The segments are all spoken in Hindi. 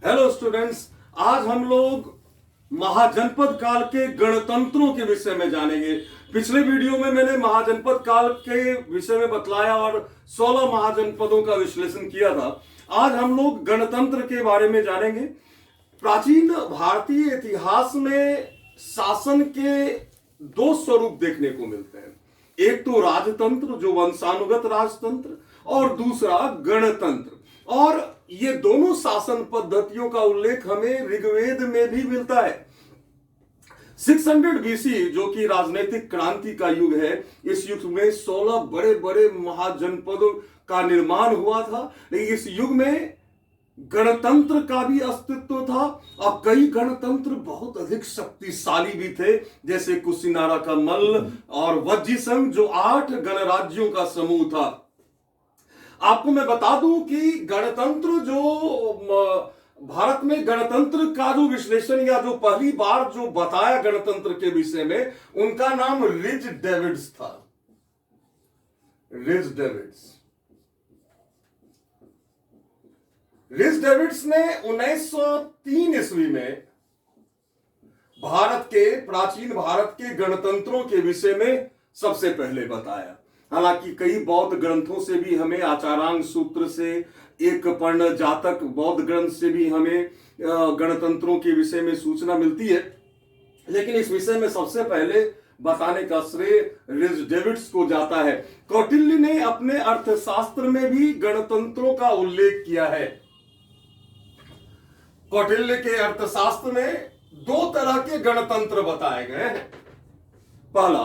Hello students. आज हम लोग महाजनपद काल के गणतंत्रों के विषय में जानेंगे। पिछले वीडियो में मैंने महाजनपद काल के विषय में बतलाया और 16 महाजनपदों का विश्लेषण किया था। आज हम लोग गणतंत्र के बारे में जानेंगे। प्राचीन भारतीय इतिहास में शासन के दो स्वरूप देखने को मिलते हैं। एक तो राजतंत्र जो वंशानुगत राजतंत्र और दूसरा गणतंत्र। और ये दोनों शासन पद्धतियों का उल्लेख हमें ऋग्वेद में भी मिलता है। 600 बीसी जो कि राजनीतिक क्रांति का युग है, इस युग में 16 बड़े बड़े महाजनपदों का निर्माण हुआ था। लेकिन इस युग में गणतंत्र का भी अस्तित्व था और कई गणतंत्र बहुत अधिक शक्तिशाली भी थे, जैसे कुशीनारा का मल्ल और वज्जी संघ जो 8 गणराज्यों का समूह था। आपको मैं बता दूं कि गणतंत्र जो भारत में गणतंत्र का जो विश्लेषण या जो पहली बार जो बताया गणतंत्र के विषय में, उनका नाम रिज डेविड्स था। रिज डेविड्स ने 1903 ईस्वी में प्राचीन भारत के गणतंत्रों के विषय में सबसे पहले बताया। हालांकि कई बौद्ध ग्रंथों से भी हमें, आचारांग सूत्र से, एक पर्ण जातक बौद्ध ग्रंथ से भी हमें गणतंत्रों के विषय में सूचना मिलती है, लेकिन इस विषय में सबसे पहले बताने का श्रेय रिज डेविड्स को जाता है। कौटिल्य ने अपने अर्थशास्त्र में भी गणतंत्रों का उल्लेख किया है। कौटिल्य के अर्थशास्त्र में 2 तरह के गणतंत्र बताए गए हैं। पहला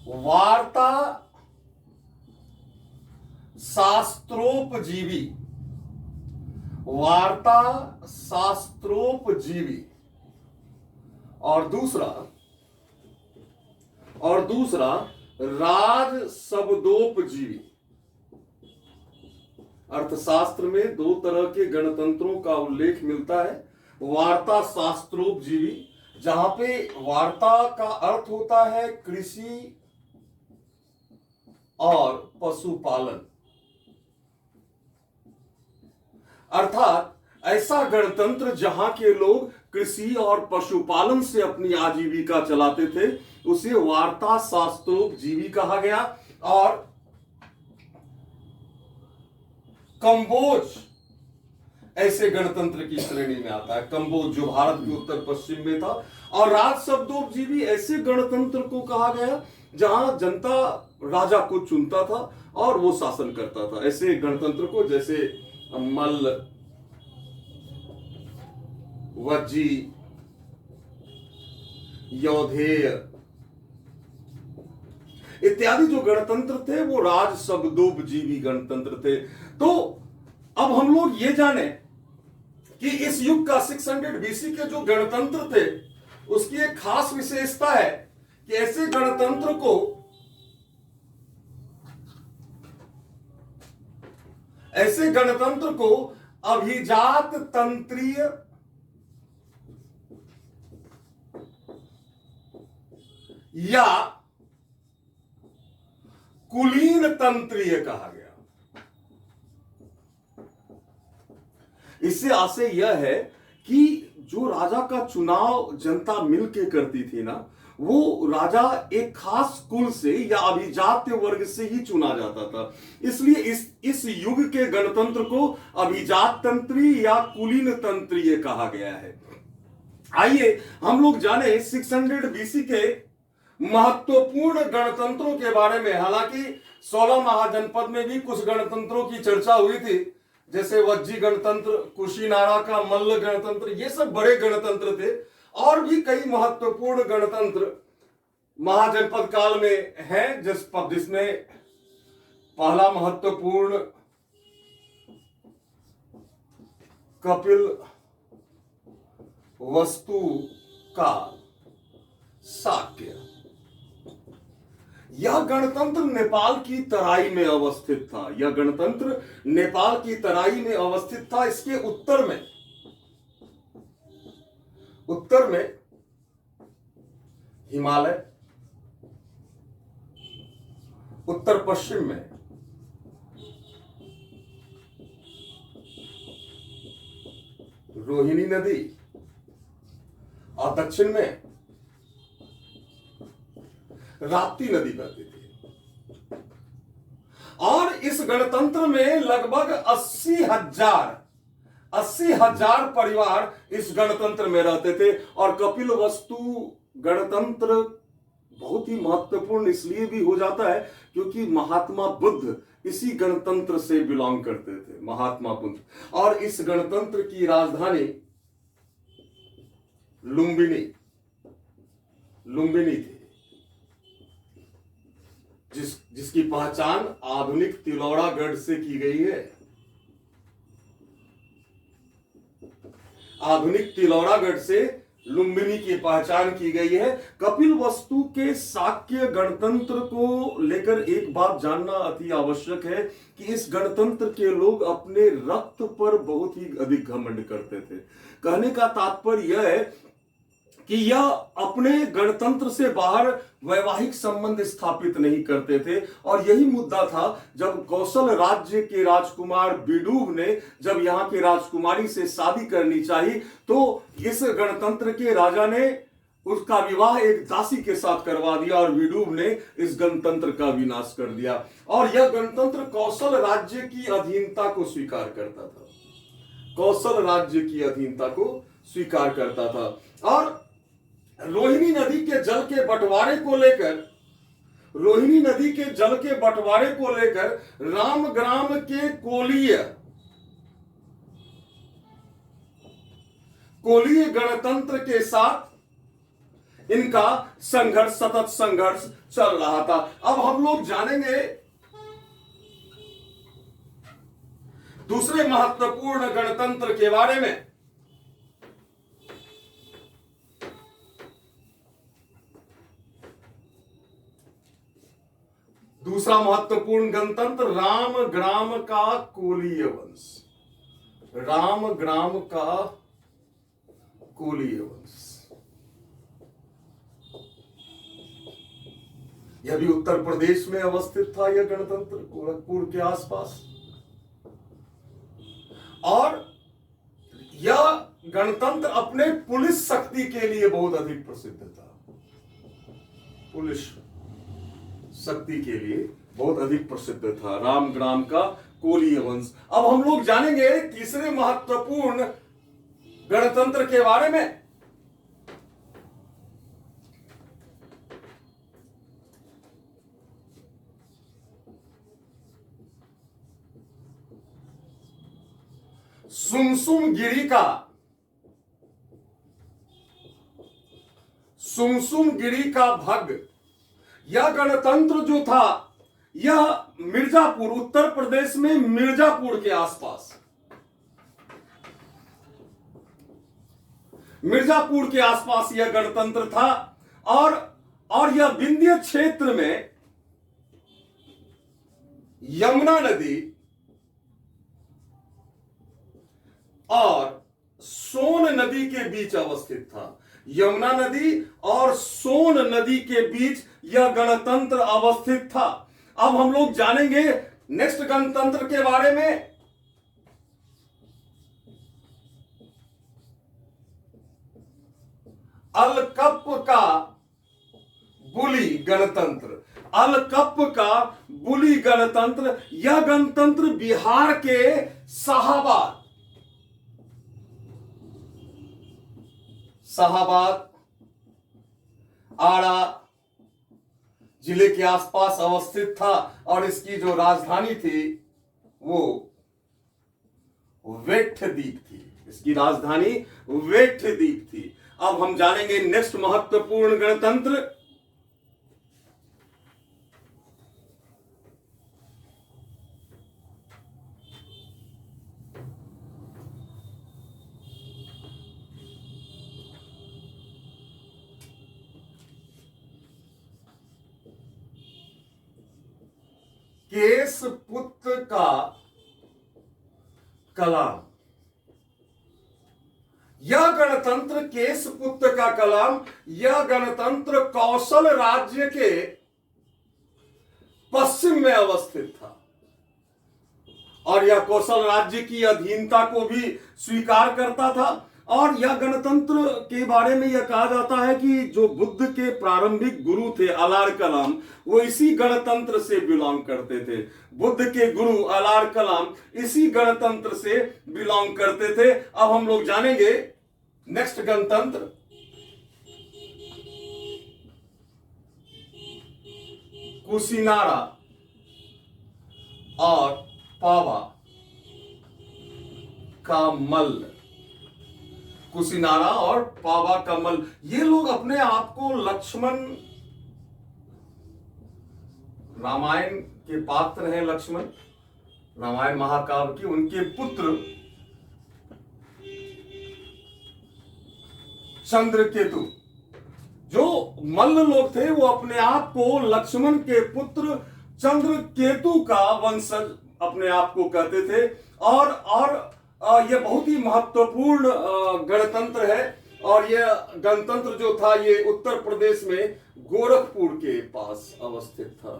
वार्ता शास्त्रोपजीवी, और दूसरा राज शब्दोपजीवी। अर्थशास्त्र में 2 तरह के गणतंत्रों का उल्लेख मिलता है। वार्ता शास्त्रोपजीवी, जहां पे वार्ता का अर्थ होता है कृषि और पशुपालन, अर्थात ऐसा गणतंत्र जहां के लोग कृषि और पशुपालन से अपनी आजीविका चलाते थे, उसे वार्ता शास्त्रोपजीवी कहा गया। और कंबोज ऐसे गणतंत्र की श्रेणी में आता है। कंबोज जो भारत के उत्तर पश्चिम में था। और राज शब्दोपजीवी ऐसे गणतंत्र को कहा गया जहां जनता राजा को चुनता था और वो शासन करता था। ऐसे गणतंत्र को जैसे मल्ल, वज्जी, यौधेय इत्यादि जो गणतंत्र थे वो राज शब्दोपजीवी गणतंत्र थे। तो अब हम लोग ये जाने कि इस युग का 600 बीसी के जो गणतंत्र थे उसकी एक खास विशेषता है कि ऐसे गणतंत्र को अभिजात तंत्रीय या कुलीन तंत्रीय कहा गया। इससे आशय यह है कि जो राजा का चुनाव जनता मिलके करती थी ना, वो राजा एक खास कुल से या अभिजात्य वर्ग से ही चुना जाता था। इसलिए इस युग के गणतंत्र को अभिजात तंत्री या कुलीन तंत्रीय कहा गया है। आइए हम लोग जाने 600 बीसी के महत्वपूर्ण गणतंत्रों के बारे में। हालांकि 16 महाजनपद में भी कुछ गणतंत्रों की चर्चा हुई थी, जैसे वज्जी गणतंत्र, कुशीनारा का मल्ल गणतंत्र, ये सब बड़े गणतंत्र थे। और भी कई महत्वपूर्ण गणतंत्र महाजनपद काल में हैं, जिसमें पहला महत्वपूर्ण कपिल वस्तु का शाक्य। यह गणतंत्र नेपाल की तराई में अवस्थित था। इसके उत्तर में हिमालय, उत्तर पश्चिम में रोहिणी नदी और दक्षिण में राप्ती नदी बहती थी। और इस गणतंत्र में लगभग 80,000 परिवार इस गणतंत्र में रहते थे। और कपिलवस्तु गणतंत्र बहुत ही महत्वपूर्ण इसलिए भी हो जाता है क्योंकि महात्मा बुद्ध इसी गणतंत्र से बिलोंग करते थे, महात्मा बुद्ध। और इस गणतंत्र की राजधानी लुम्बिनी थी, जिसकी पहचान आधुनिक तिलौड़ागढ़ से की गई है। आधुनिक तिलौड़ागढ़ से लुम्बिनी की पहचान की गई है। कपिलवस्तु के शाक्य गणतंत्र को लेकर एक बात जानना अति आवश्यक है कि इस गणतंत्र के लोग अपने रक्त पर बहुत ही अधिक घमंड करते थे। कहने का तात्पर्य यह है कि यह अपने गणतंत्र से बाहर वैवाहिक संबंध स्थापित नहीं करते थे। और यही मुद्दा था जब कौशल राज्य के राजकुमार विडूब ने जब यहां की राजकुमारी से शादी करनी चाहिए तो इस गणतंत्र के राजा ने उसका विवाह एक दासी के साथ करवा दिया और विडूब ने इस गणतंत्र का विनाश कर दिया। और यह गणतंत्र कौशल राज्य की अधीनता को स्वीकार करता था, कौशल राज्य की अधीनता को स्वीकार करता था। और रोहिणी नदी के जल के बंटवारे को लेकर रामग्राम के कोलीय गणतंत्र के साथ इनका सतत संघर्ष चल रहा था। अब हम लोग जानेंगे दूसरे महत्वपूर्ण गणतंत्र के बारे में। दूसरा महत्वपूर्ण गणतंत्र रामग्राम का कोलीय वंश, रामग्राम का कोलीय वंश। यह भी उत्तर प्रदेश में अवस्थित था, यह गणतंत्र गोरखपुर के आसपास। और यह गणतंत्र अपने पुलिस शक्ति के लिए बहुत अधिक प्रसिद्ध था, पुलिस शक्ति के लिए बहुत अधिक प्रसिद्ध था रामग्राम का कोलीय वंश। अब हम लोग जानेंगे तीसरे महत्वपूर्ण गणतंत्र के बारे में। सुमसुमगिरी का भग। यह गणतंत्र जो था यह मिर्जापुर, उत्तर प्रदेश में मिर्जापुर के आसपास, मिर्जापुर के आसपास यह गणतंत्र था। और यह विंध्य क्षेत्र में यमुना नदी और सोन नदी के बीच अवस्थित था। यमुना नदी और सोन नदी के बीच यह गणतंत्र अवस्थित था। अब हम लोग जानेंगे नेक्स्ट गणतंत्र के बारे में। अलकप का बुली गणतंत्र, अलकप का बुली गणतंत्र। यह गणतंत्र बिहार के शाहाबाद आड़ा जिले के आसपास अवस्थित था। और इसकी जो राजधानी थी वो वेठद्वीप थी, इसकी राजधानी वेठद्वीप थी। अब हम जानेंगे नेक्स्ट महत्वपूर्ण गणतंत्र। केशपुत्र का कलाम। यह गणतंत्र केशपुत्र का कलाम, यह गणतंत्र कौशल राज्य के पश्चिम में अवस्थित था। और यह कौशल राज्य की अधीनता को भी स्वीकार करता था। और यह गणतंत्र के बारे में यह कहा जाता है कि जो बुद्ध के प्रारंभिक गुरु थे अलार कलाम, वो इसी गणतंत्र से बिलोंग करते थे। बुद्ध के गुरु अलार कलाम इसी गणतंत्र से बिलोंग करते थे। अब हम लोग जानेंगे नेक्स्ट गणतंत्र, कुशिनारा और पावा का मल्ल। कुशिनारा और पावा का मल्ल, ये लोग अपने आप को लक्ष्मण, रामायण के पात्र हैं। लक्ष्मण रामायण महाकाव्य की, उनके पुत्र चंद्रकेतु, जो मल्ल लोग थे वो अपने आप को लक्ष्मण के पुत्र चंद्रकेतु का वंशज अपने आप को कहते थे। और यह बहुत ही महत्वपूर्ण गणतंत्र है। और यह गणतंत्र जो था ये उत्तर प्रदेश में गोरखपुर के पास अवस्थित था,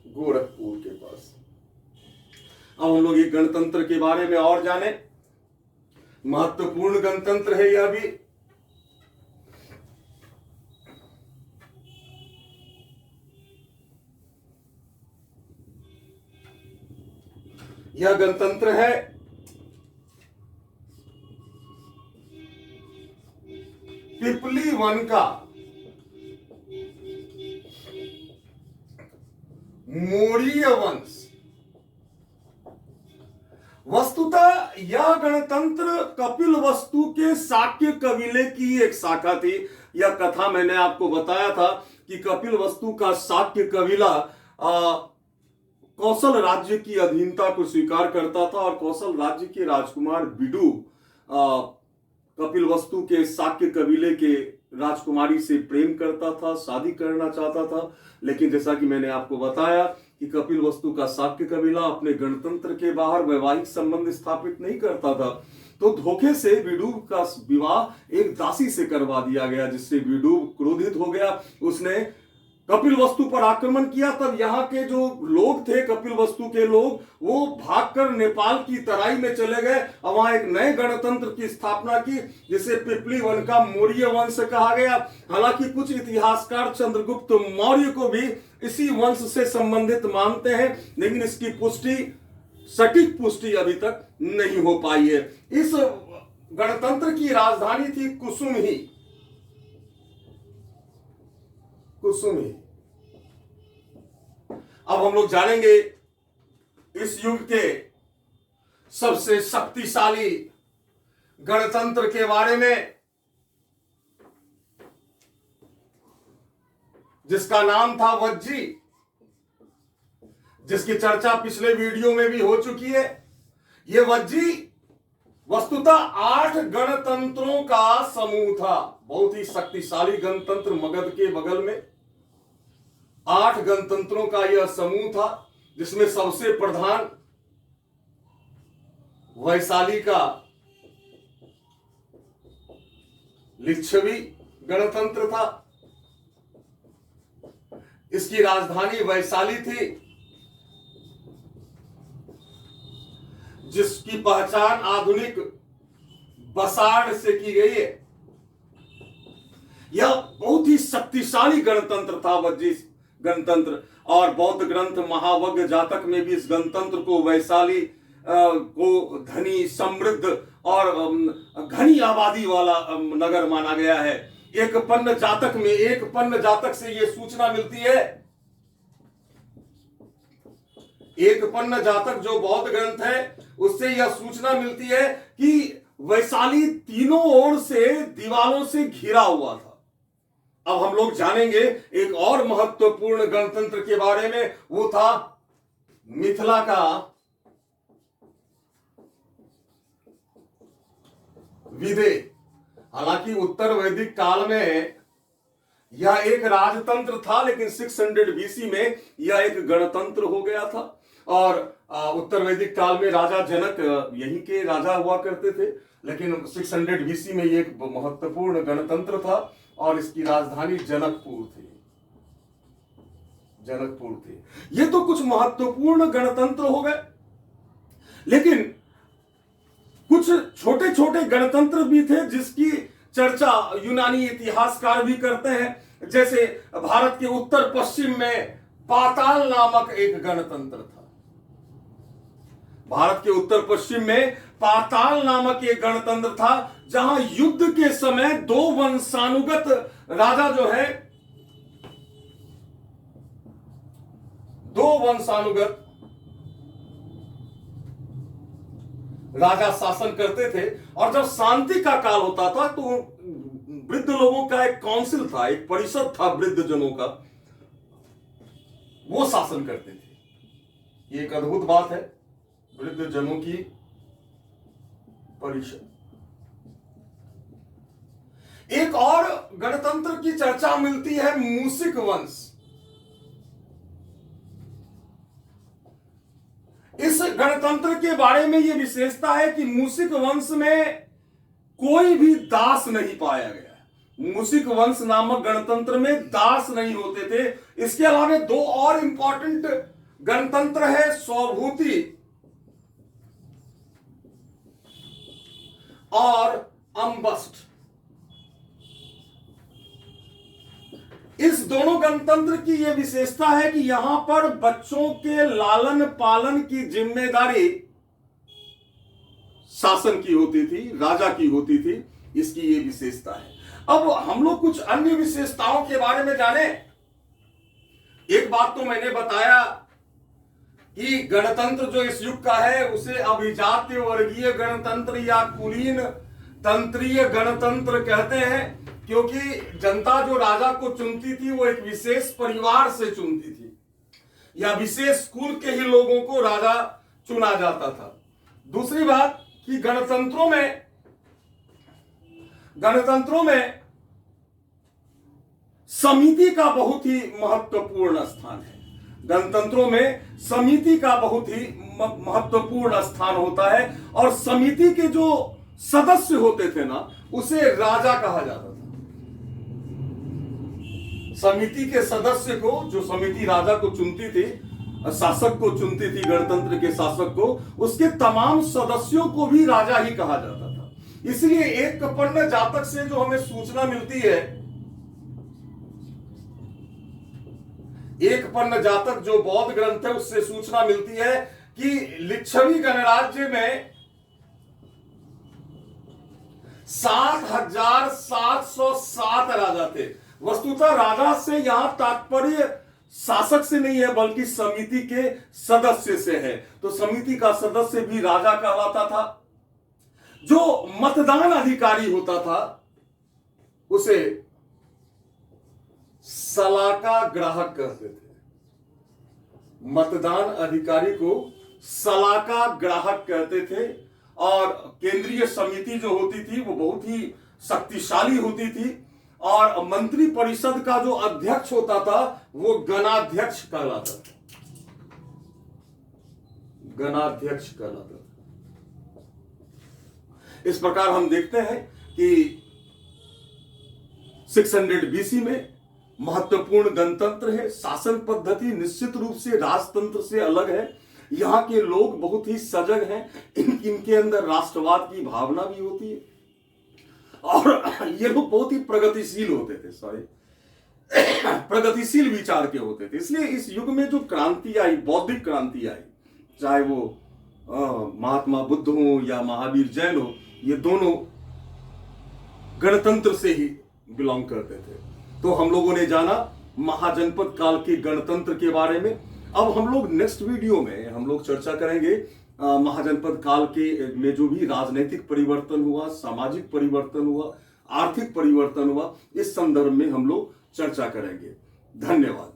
गोरखपुर के पास। अब हम लोग ये गणतंत्र के बारे में और जाने। महत्वपूर्ण गणतंत्र है यह भी। यह गणतंत्र है पिपली वन का मौर्य वंश। वस्तुतः यह गणतंत्र कपिलवस्तु के शाक्य कबीले की एक शाखा थी। यह कथा मैंने आपको बताया था कि कपिलवस्तु का शाक्य कबीला कौशल राज्य की अधीनता को स्वीकार करता था और कौशल राज्य के राजकुमार बिडू कपिलवस्तु के शाक्य कबीले के राजकुमारी से प्रेम करता था, शादी करना चाहता था। लेकिन जैसा कि मैंने आपको बताया कि कपिलवस्तु का शाक्य कबीला अपने गणतंत्र के बाहर वैवाहिक संबंध स्थापित नहीं करता था, तो धोखे से बिडू का विवाह एक दासी से करवा दिया गया, जिससे बिडू क्रोधित हो गया। उसने कपिलवस्तु पर आक्रमण किया। तब यहाँ के जो लोग थे, कपिलवस्तु के लोग, वो भागकर नेपाल की तराई में चले गए और वहां एक नए गणतंत्र की स्थापना की, जिसे पिपली वन का मौर्य वंश कहा गया। हालांकि कुछ इतिहासकार चंद्रगुप्त मौर्य को भी इसी वंश से संबंधित मानते हैं, लेकिन इसकी पुष्टि, सटीक पुष्टि अभी तक नहीं हो पाई है। इस गणतंत्र की राजधानी थी कुसुमही, कुसुमी। अब हम लोग जानेंगे इस युग के सबसे शक्तिशाली गणतंत्र के बारे में, जिसका नाम था वज्जी, जिसकी चर्चा पिछले वीडियो में भी हो चुकी है। यह वज्जी वस्तुतः 8 गणतंत्रों का समूह था। बहुत ही शक्तिशाली गणतंत्र मगध के बगल में 8 गणतंत्रों का यह समूह था, जिसमें सबसे प्रधान वैशाली का लिच्छवी गणतंत्र था। इसकी राजधानी वैशाली थी, जिसकी पहचान आधुनिक बसाड़ से की गई है। यह बहुत ही शक्तिशाली गणतंत्र था वज्जी गणतंत्र। और बौद्ध ग्रंथ महावग्र जातक में भी इस गणतंत्र को वैशाली को धनी, समृद्ध और घनी आबादी वाला नगर माना गया है। एक पन्न जातक से यह सूचना मिलती है, एक पन्न जातक जो बौद्ध ग्रंथ है, उससे यह सूचना मिलती है कि वैशाली तीनों ओर से दीवारों से घिरा हुआ था। अब हम लोग जानेंगे एक और महत्वपूर्ण गणतंत्र के बारे में, वो था मिथिला का विदेह। हालांकि उत्तर वैदिक काल में यह एक राजतंत्र था, लेकिन 600 बीसी में यह एक गणतंत्र हो गया था। और उत्तर वैदिक काल में राजा जनक यहीं के राजा हुआ करते थे, लेकिन 600 बीसी में यह एक महत्वपूर्ण गणतंत्र था और इसकी राजधानी जनकपुर थी। ये तो कुछ महत्वपूर्ण गणतंत्र हो गए। लेकिन कुछ छोटे छोटे गणतंत्र भी थे जिसकी चर्चा यूनानी इतिहासकार भी करते हैं। जैसे भारत के उत्तर पश्चिम में पाताल नामक एक गणतंत्र था। भारत के उत्तर पश्चिम में पाताल नामक एक गणतंत्र था, जहां युद्ध के समय दो वंशानुगत राजा जो है, दो वंशानुगत राजा शासन करते थे। और जब शांति का काल होता था तो वृद्ध लोगों का एक काउंसिल था, एक परिषद था वृद्ध जनों का, वो शासन करते थे। ये एक अद्भुत बात है, वृद्ध जनों की परिषद। एक और गणतंत्र की चर्चा मिलती है, मूसिक वंश। इस गणतंत्र के बारे में यह विशेषता है कि मूसिक वंश में कोई भी दास नहीं पाया गया। मूसिक वंश नामक गणतंत्र में दास नहीं होते थे। इसके अलावा दो और इंपॉर्टेंट गणतंत्र है, स्वभूति और अम्बस्ट। इस दोनों गणतंत्र की यह विशेषता है कि यहां पर बच्चों के लालन पालन की जिम्मेदारी शासन की होती थी, राजा की होती थी। इसकी यह विशेषता है। अब हम लोग कुछ अन्य विशेषताओं के बारे में जाने। एक बात तो मैंने बताया कि गणतंत्र जो इस युग का है उसे अभिजात्य वर्गीय गणतंत्र या कुलीन तंत्रीय गणतंत्र कहते हैं, क्योंकि जनता जो राजा को चुनती थी वो एक विशेष परिवार से चुनती थी, या विशेष कुल के ही लोगों को राजा चुना जाता था। दूसरी बात कि गणतंत्रों में समिति का बहुत ही महत्वपूर्ण स्थान है। गणतंत्रों में समिति का बहुत ही महत्वपूर्ण स्थान होता है, और समिति के जो सदस्य होते थे ना, उसे राजा कहा जाता था। समिति के सदस्य को, जो समिति राजा को चुनती थी, शासक को चुनती थी, गणतंत्र के शासक को, उसके तमाम सदस्यों को भी राजा ही कहा जाता था। इसलिए एक कपर्ण जातक से जो हमें सूचना मिलती है, एक पन्न जातक जो बौद्ध ग्रंथ है उससे सूचना मिलती है कि लिच्छवी गणराज्य में 7,707 राजा थे। वस्तुतः राजा से यहां तात्पर्य शासक से नहीं है, बल्कि समिति के सदस्य से है। तो समिति का सदस्य भी राजा कहलाता था। जो मतदान अधिकारी होता था उसे सलाका ग्राहक कहते थे। मतदान अधिकारी को सलाका ग्राहक कहते थे। और केंद्रीय समिति जो होती थी वो बहुत ही शक्तिशाली होती थी, और मंत्री परिषद का जो अध्यक्ष होता था वो गणाध्यक्ष कहलाता था। गणाध्यक्ष कहलाता था। इस प्रकार हम देखते हैं कि 600 बीसी में महत्वपूर्ण गणतंत्र है। शासन पद्धति निश्चित रूप से राजतंत्र से अलग है। यहाँ के लोग बहुत ही सजग हैं। इनके अंदर राष्ट्रवाद की भावना भी होती है, और ये लोग बहुत ही प्रगतिशील होते थे, प्रगतिशील विचार के होते थे। इसलिए इस युग में जो क्रांति आई, बौद्धिक क्रांति आई, चाहे वो महात्मा बुद्ध हो या महावीर जैन हो, ये दोनों गणतंत्र से ही बिलोंग करते थे। तो हम लोगों ने जाना महाजनपद काल के गणतंत्र के बारे में। अब हम लोग नेक्स्ट वीडियो में हम लोग चर्चा करेंगे महाजनपद काल के में जो भी राजनीतिक परिवर्तन हुआ, सामाजिक परिवर्तन हुआ, आर्थिक परिवर्तन हुआ, इस संदर्भ में हम लोग चर्चा करेंगे। धन्यवाद।